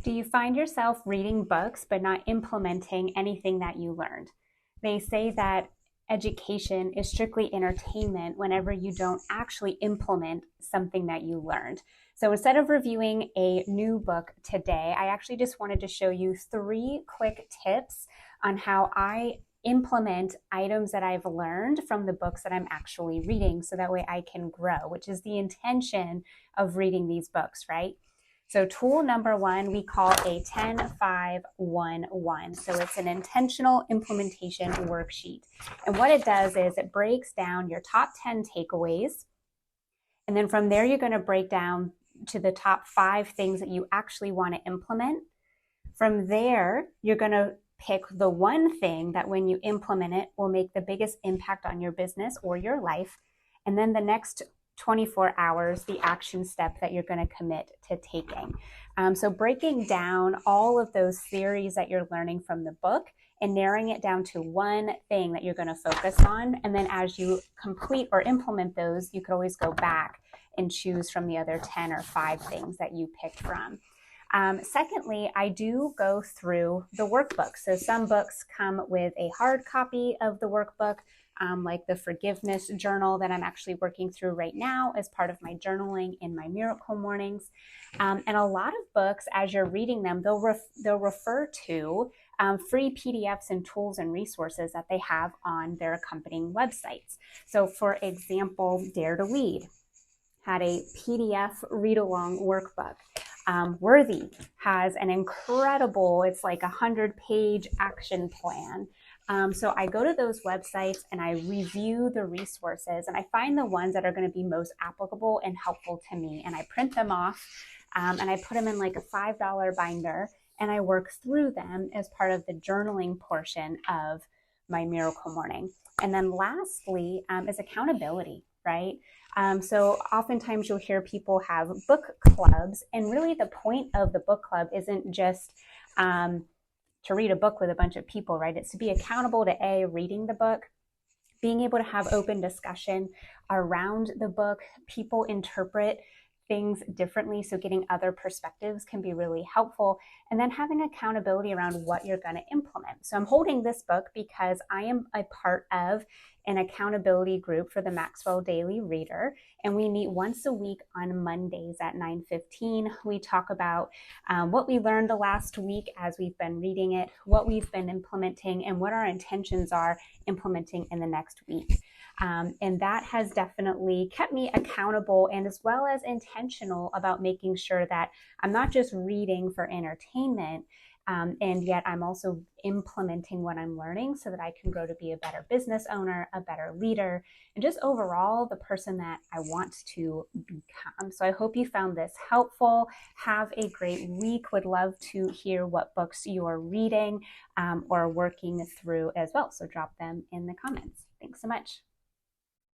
Do you find yourself reading books but not implementing anything that you learned? They say that education is strictly entertainment whenever you don't actually implement something that you learned. So instead of reviewing a new book today, I actually just wanted to show you 3 quick tips on how I implement items that I've learned from the books that I'm actually reading so that way I can grow, which is the intention of reading these books, right? So tool number 1, we call a 10-5-1-1. So it's an intentional implementation worksheet. And what it does is it breaks down your top 10 takeaways. And then from there, you're going to break down to the top 5 things that you actually want to implement. From there, you're going to pick the one thing that when you implement it will make the biggest impact on your business or your life. And then the next 24 hours, the action step that you're going to commit to taking. So breaking down all of those theories that you're learning from the book and narrowing it down to one thing that you're going to focus on. And then as you complete or implement those, you could always go back and choose from the other 10 or 5 things that you picked from. Secondly, I do go through the workbook. So some books come with a hard copy of the workbook, like the forgiveness journal that I'm actually working through right now as part of my journaling in my Miracle Mornings. And a lot of books, as you're reading them, they'll refer to free PDFs and tools and resources that they have on their accompanying websites. So for example, Dare to Lead had a PDF read-along workbook. Worthy has an incredible, it's like 100-page action plan. So I go to those websites and I review the resources and I find the ones that are going to be most applicable and helpful to me. And I print them off and I put them in like a $5 binder and I work through them as part of the journaling portion of my Miracle Morning. And then lastly is accountability, right? So oftentimes you'll hear people have book clubs, and really the point of the book club isn't just to read a book with a bunch of people, right? It's to be accountable to reading the book, being able to have open discussion around the book. People interpret things differently, so getting other perspectives can be really helpful. And then having accountability around what you're going to implement. So I'm holding this book because I am a part of an accountability group for the Maxwell Daily Reader, and we meet once a week on Mondays at 9:15. We talk about what we learned the last week as we've been reading it, what we've been implementing, and what our intentions are implementing in the next week. And that has definitely kept me accountable and as well as intentional about making sure that I'm not just reading for entertainment, and yet I'm also implementing what I'm learning so that I can grow to be a better business owner, a better leader, and just overall the person that I want to become. So I hope you found this helpful. Have a great week. Would love to hear what books you are reading or working through as well. So drop them in the comments. Thanks so much.